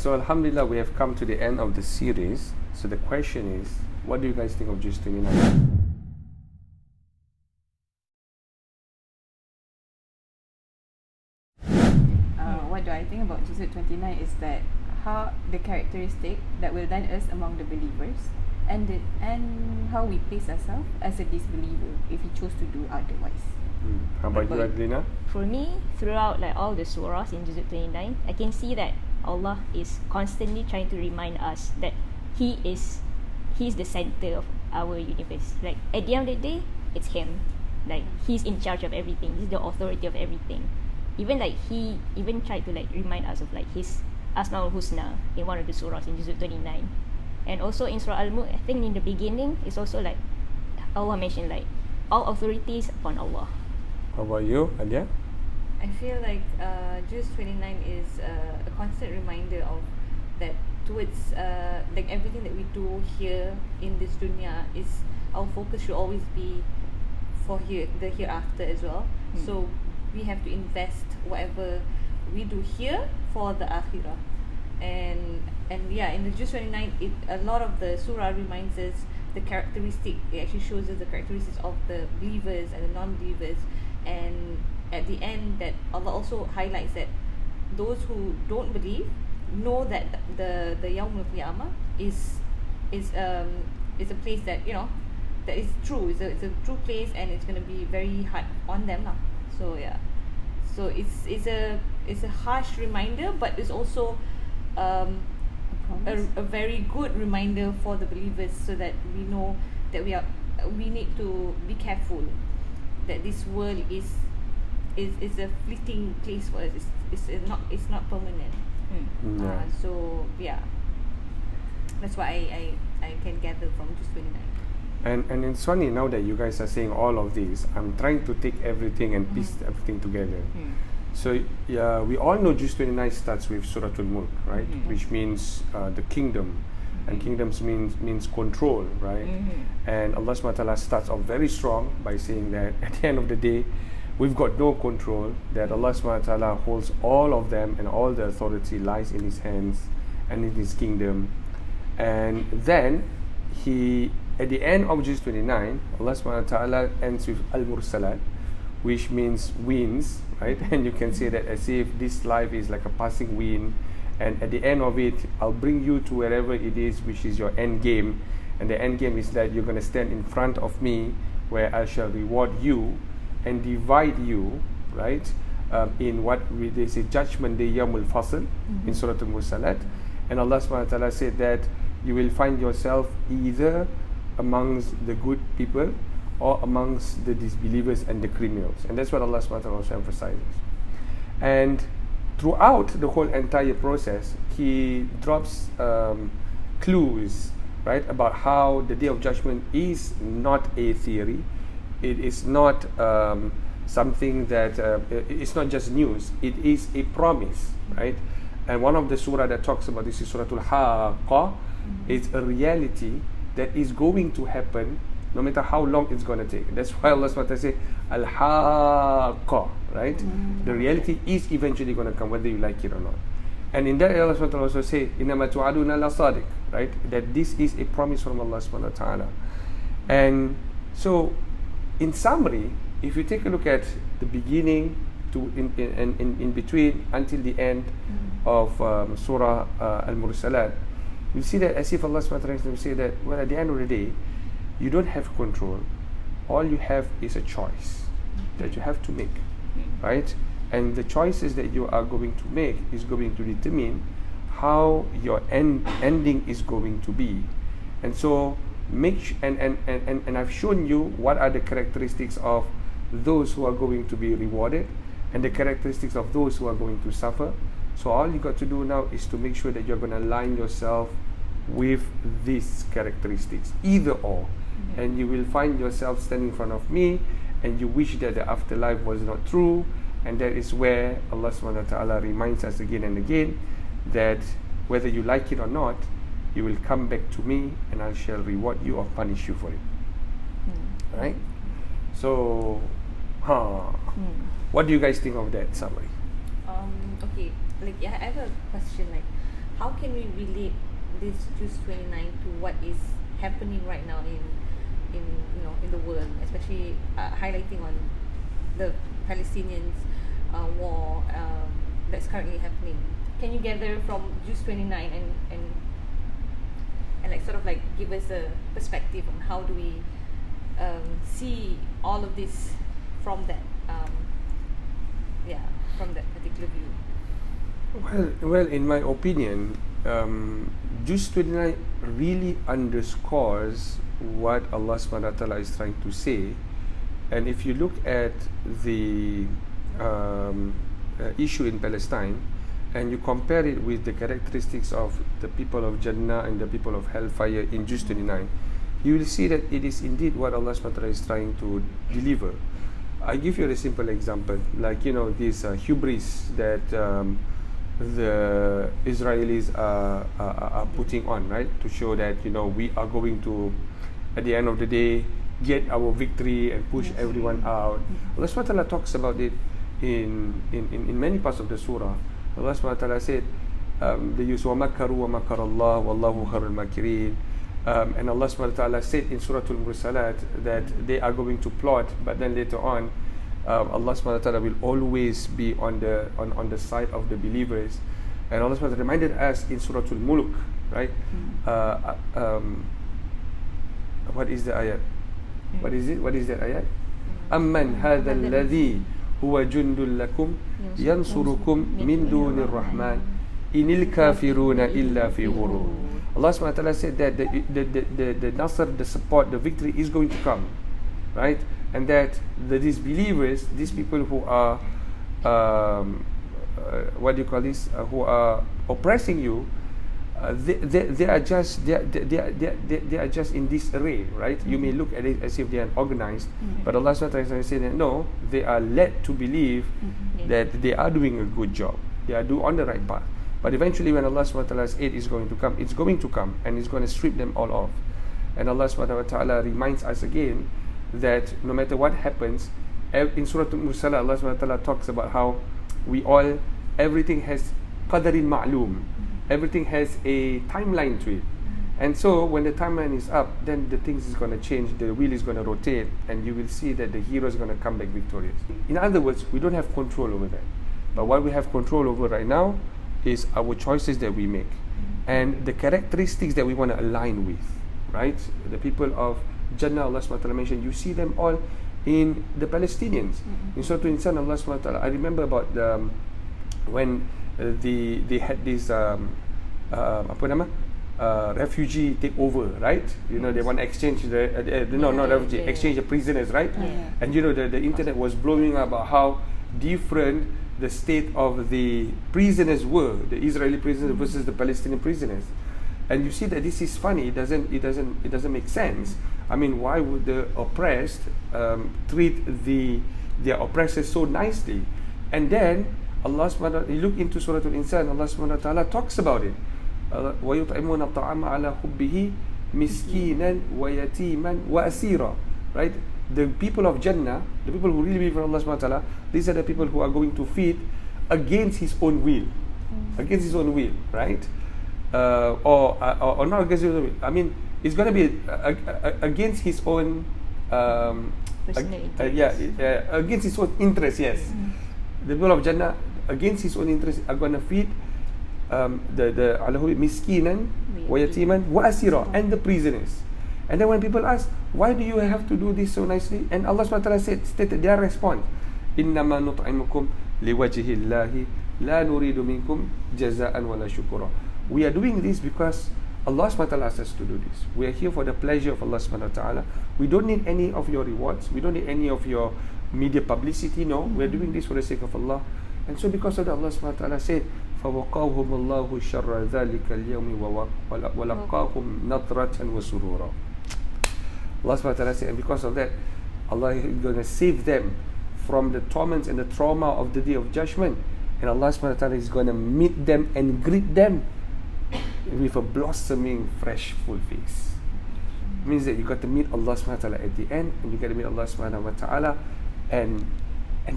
So Alhamdulillah, we have come to the end of the series. So the question is, what do you guys think of Juz 29? What do I think about Juz 29 is that how the characteristic that will guide us among the believers and how we place ourselves as a disbeliever if we choose to do otherwise. How about you, Adelina? For me, throughout like all the surahs in Juz 29, I can see that Allah is constantly trying to remind us that He is the center of our universe. Like at the end of the day, it's Him. Like He's in charge of everything. He's the authority of everything. Even like He even tried to like remind us of like His Asmaul Husna in one of the surahs in Juz 29. And also in Surah Al-Mulk, I think in the beginning, it's also like Allah mentioned like all authorities upon Allah. How about you, Alia? I feel like Juz 29 is a constant reminder of that towards like everything that we do here in this dunya is our focus should always be for the hereafter as well. So we have to invest whatever we do here for the akhirah. And yeah, in the Juz 29, a lot of the surah reminds us the characteristic. It actually shows us the characteristics of the believers and the non-believers. And at the end, that Allah also highlights that those who don't believe know that the Yawmul Qiyamah is a place that that is true. It's a true place, and it's going to be very hard on them now. So yeah, so it's a harsh reminder, but it's also a very good reminder for the believers, so that we know that we need to be careful, that this world is a fleeting place for us. It's not permanent. So yeah, that's what I can gather from Juz 29. And it's funny now that you guys are saying all of this, I'm trying to take everything and piece everything together. So yeah, we all know Juz 29 starts with Surah Al-Mulk, right? Which means the kingdom. And kingdoms means control, right? And Allah subhanahu wa ta'ala starts off very strong by saying that at the end of the day, we've got no control, that Allah subhanahu wa ta'ala holds all of them, and all the authority lies in His hands and in His kingdom. And then He, at the end of Juz 29, Allah subhanahu wa ta'ala ends with Al-Mursalat, which means winds, right? And you can say that as if this life is like a passing wind, and at the end of it, I'll bring you to wherever it is, which is your end game. And the end game is that you're going to stand in front of me, where I shall reward you and divide you, right? In what they say, Judgment Day, Yawmul Fasl, in Surah Al-Mursalat. And Allah subhanahu wa ta'ala said that you will find yourself either amongst the good people or amongst the disbelievers and the criminals. And that's what Allah subhanahu wa ta'ala also emphasizes. And throughout the whole entire process, He drops clues, right, about how the Day of Judgment is not a theory. It is not something that it's not just news. It is a promise, right? And one of the surah that talks about this is Surah Al-Haqqah. It's a reality that is going to happen, no matter how long it's going to take. That's why Allah SWT say Al-Haqqah, right? The reality is eventually going to come, whether you like it or not. And in that, Allah SWT also say إِنَّمَا تُعَدُونَ لَصَادِقٌ, right? That this is a promise from Allah SWT. And so, in summary, if you take a look at the beginning to in between until the end of Surah Al-Mursalat, you see that as if Allah SWT will say that, well, at the end of the day, you don't have control. All you have is a choice that you have to make, right? And the choices that you are going to make is going to determine how your ending is going to be. And so and I've shown you what are the characteristics of those who are going to be rewarded and the characteristics of those who are going to suffer. So all you got to do now is to make sure that you're going to align yourself with these characteristics, either or. And you will find yourself standing in front of me, and you wish that the afterlife was not true. And that is where Allah subhanahu wa ta'ala reminds us again and again that whether you like it or not, you will come back to me, and I shall reward you or punish you for it. Right? So, what do you guys think of that summary? Okay, like I have a question. Like, how can we relate this Juz 29 to what is happening right now in in the world, especially highlighting on the Palestinians war that's currently happening? Can you gather from Juz 29 and like sort of like give us a perspective on how do we see all of this from that from that particular view? Well, in my opinion, Juz 29 really underscores what Allah subhanahu wa ta'ala is trying to say. And if you look at the issue in Palestine and you compare it with the characteristics of the people of Jannah and the people of Hellfire in Juz 29, you will see that it is indeed what Allah subhanahu wa ta'ala is trying to deliver. I give you a simple example, like this hubris that the Israelis are putting on, right, to show that we are going to, at the end of the day, get our victory and push everyone out. Allah subhanahu wa ta'ala talks about it in many parts of the surah. Allah subhanahu wa ta'ala said, they use وَمَكَرُوا وَمَكَرَ اللَّهُ وَاللَّهُ خَيْرُ الْمَاكِرِينَ. And Allah subhanahu wa ta'ala said in Surah Al-Mursalat that they are going to plot, but then later on Allah subhanahu wa ta'ala will always be on the side of the believers. And Allah subhanahu wa ta'ala reminded us in Surah Al-Mulk, right? What is the ayat? What is it? What is that ayat? أَمَّنْ هَذَا الَّذِي هُوَ جُنْدٌ لَكُمْ يَنْصُرُكُمْ مِنْ دُونِ الرَّحْمَنِ إِنِ الْكَافِرُونَ إِلَّا فِي غُرُورٍ. Allah subhanahu wa ta'ala said that the nasr, the support, the victory is going to come, right? And that these believers, these people who are what do you call this? Who are oppressing you, they are just in disarray, right? You may look at it as if they are organized, but Allah subhanahu wa ta'ala is saying that no, they are led to believe that they are doing a good job, they are on the right path. But eventually when Allah subhanahu wa ta'ala's aid is going to come, it's going to come and it's going to strip them all off. And Allah subhanahu wa ta'ala reminds us again that no matter what happens, in Surah Al-Mursalat, Allah subhanahu wa ta'ala talks about how everything has qadarin ma'loom, everything has a timeline to it. And so when the timeline is up, then the things is going to change, the wheel is going to rotate, and you will see that the hero is going to come back victorious. In other words, we don't have control over that. But what we have control over right now is our choices that we make and the characteristics that we want to align with, right? The people of Jannah, Allah subhanahu wa ta'ala mentioned, you see them all in the Palestinians. In Surah Al-Insan, Allah subhanahu wa ta'ala, I remember about when they had this refugee take over, right? They want to exchange exchange the prisoners, right? And the internet was blowing up about how different the state of the prisoners were, the Israeli prisoners versus the Palestinian prisoners. And you see that this is funny. It doesn't make sense. I mean, why would the oppressed treat their oppressors so nicely? And then Allah subhanahu wa ta'ala, you look into Surah Al-Insan, Allah subhanahu wa ta'ala talks about it. وَيُطْعِمُونَ الطَّعَامَ عَلَى حُبِّهِ مِسْكِينًا وَيَتِيمًا وَأَسِيرًا. Right? The people of Jannah, the people who really believe in Allah subhanahu wa ta'ala, these are the people who are going to feed against His own will. Against His own will, right? Or not against His own will. I mean, it's going to be against His own against His own interest, yes. The people of Jannah, against His own interest, are going to feed the miskinan wa yatiman wa asira, and the prisoners. And then when people ask, why do you have to do this so nicely? And Allah subhanahu wa ta'ala stated their response, إِنَّمَا نُطْعِمُكُمْ لِوَجْهِ اللَّهِ لَا نُرِيدُ مِنْكُمْ جَزَاءً وَلَا شُكُرًا. We are doing this because Allah subhanahu wa ta'ala asked us to do this. We are here for the pleasure of Allah subhanahu wa ta'ala. We don't need any of your rewards. We don't need any of your media publicity. No, we are doing this for the sake of Allah. And so because of that, Allah subhanahu wa ta'ala said, فَوَقَاهُمُ اللَّهُ شَرَّ ذَلِكَ الْيَوْمِ وَلَقَّاهُمْ نَضْرَةً وَسُرُورًا. Allah subhanahu wa ta'ala said, and because of that, Allah is going to save them from the torments and the trauma of the day of judgment. And Allah subhanahu wa ta'ala is going to meet them and greet them with a blossoming, fresh, full face. It means that you got to meet Allah subhanahu wa ta'ala at the end, and you got to meet Allah subhanahu wa ta'ala, and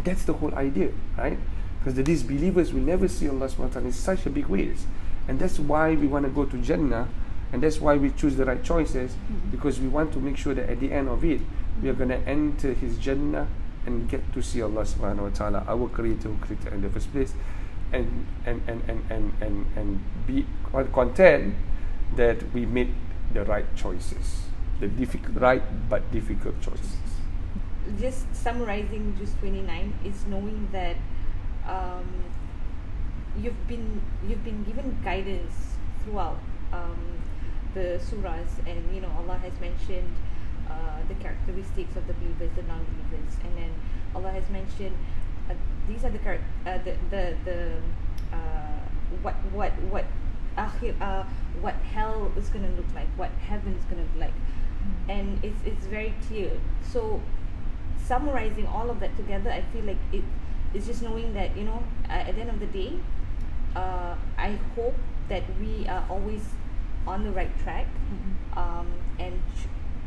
that's the whole idea, right? Because the disbelievers will never see Allah subhanahu wa ta'ala in such a big ways. And that's why we want to go to Jannah, and that's why we choose the right choices, because we want to make sure that at the end of it, we are going to enter His Jannah and get to see Allah subhanahu wa ta'ala, our Creator who created in the first place, and be content that we made the right choices, the right but difficult choices. Just summarizing Juz 29 is knowing that you've been given guidance throughout the surahs, and Allah has mentioned the characteristics of the believers, the non-believers, and then Allah has mentioned these are the what hell is going to look like, what heaven is going to look like, and it's very clear. So summarizing all of that together, I feel like it's just knowing that at the end of the day, I hope that we are always on the right track, and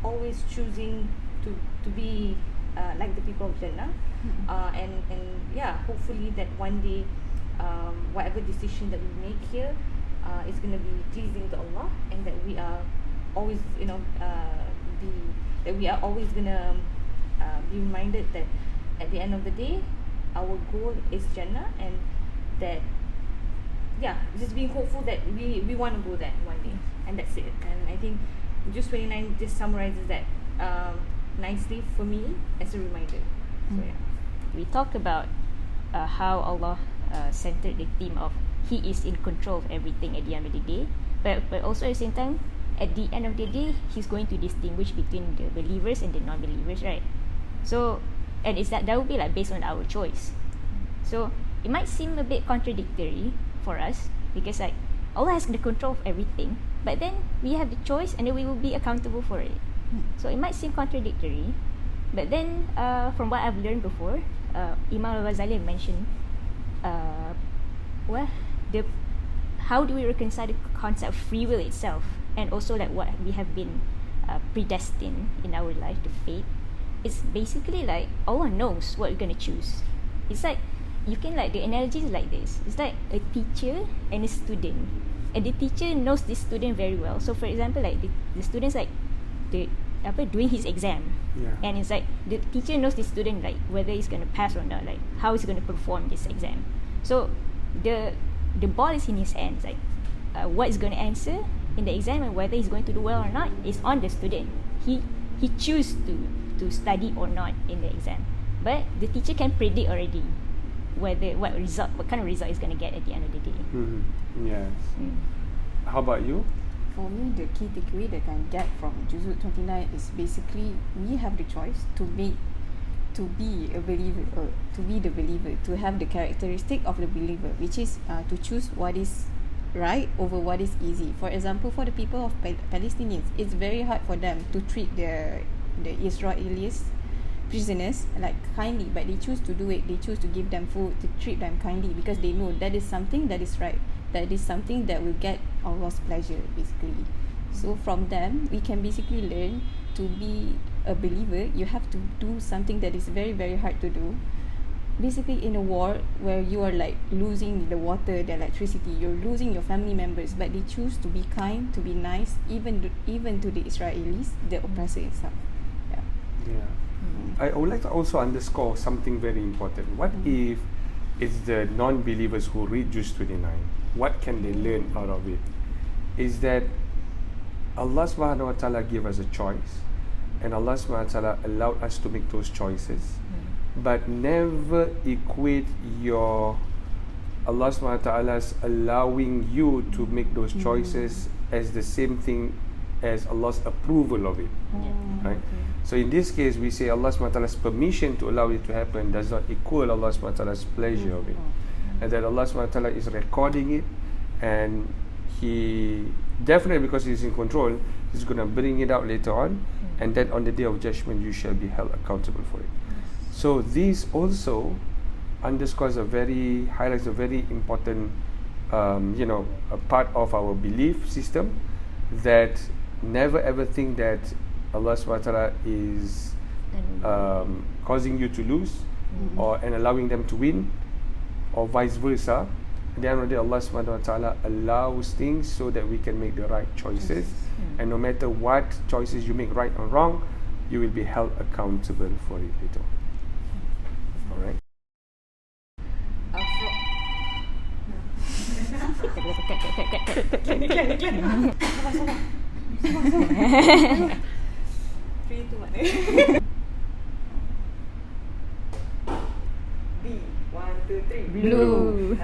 always choosing to be like the people of Jannah, and hopefully that one day whatever decision that we make here is going to be pleasing to Allah, and that we are always always going to be reminded that at the end of the day our goal is Jannah, and that just being hopeful that we want to go there one day, and that's it. And I think Juz 29 just summarizes that nicely for me as a reminder. So we talk about how Allah centered the theme of He is in control of everything at the end of the day, but also at the same time, at the end of the day, He's going to distinguish between the believers and the non-believers, right? So, and it's that would be like based on our choice. So it might seem a bit contradictory for us, because like Allah has the control of everything, but then we have the choice, and then we will be accountable for it. So it might seem contradictory, but then from what I've learned before, Imam Al-Ghazali mentioned how do we reconcile the concept of free will itself, and also like what we have been predestined in our life, the fate. It's basically like Allah knows what we're going to choose. It's like, you can like, the analogy is like this. It's like a teacher and a student, and the teacher knows this student very well. So for example, like the student's like doing his exam, and it's like the teacher knows this student, like whether he's going to pass or not, like how he's going to perform this exam. So the ball is in his hands, like what he's going to answer in the exam and whether he's going to do well or not is on the student. He chooses to study or not in the exam, but the teacher can predict already what kind of result he's going to get at the end of the day. Yes. How about you? For me, the key takeaway that I can get from Juz 29 is basically we have the choice to be a believer, or to be the believer, to have the characteristic of the believer, which is to choose what is right over what is easy. For example, for the people of Palestinians, it's very hard for them to treat the Israelis prisoners like kindly, but they choose to do it. They choose to give them food, to treat them kindly, because they know that is something that is right, that is something that will get Allah's pleasure, basically. So from them, we can basically learn to be a believer. You have to do something that is very, very hard to do. Basically, in a war where you are like losing the water, the electricity, you're losing your family members, but they choose to be kind, to be nice, even to the Israelis, the oppressor itself. I would like to also underscore something very important. What if it's the non-believers who read Juz 29? What can they learn out of it? Is that Allah subhanahu wa ta'ala gave us a choice, and Allah subhanahu wa ta'ala allowed us to make those choices, but never equate your Allah subhanahu wa ta'ala's allowing you to make those choices as the same thing as Allah's approval of it. Right? So in this case, we say Allah subhanahu wa ta'ala's permission to allow it to happen does not equal Allah subhanahu wa ta'ala's pleasure of it. And that Allah subhanahu wa ta'ala is recording it, and He definitely, because He's in control, He's going to bring it out later on, and then on the day of judgment you shall be held accountable for it. So this also highlights a very important a part of our belief system, that never ever think that Allah subhanahu wa ta'ala is causing you to lose, and allowing them to win, or vice versa. at the end of the day, Allah subhanahu wa ta'ala allows things so that we can make the right choices. And no matter what choices you make, right or wrong, you will be held accountable for it later on. Alright? Three, two, one. B. 1, 2, 3. Blue.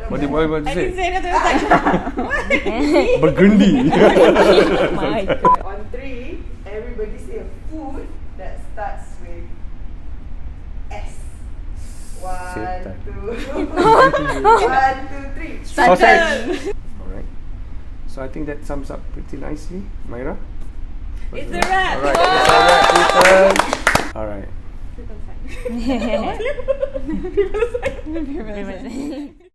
What do you I say? didn't say that. I was like, Burgundy. My God. On 3, everybody say a food that starts with S. 1, Satan. 2, 1, 2, 3. Sausage. Alright. So I think that sums up pretty nicely. Myra? it's a wrap. Alright, it's a wrap, Ethan. Alright. People sign. Riverside.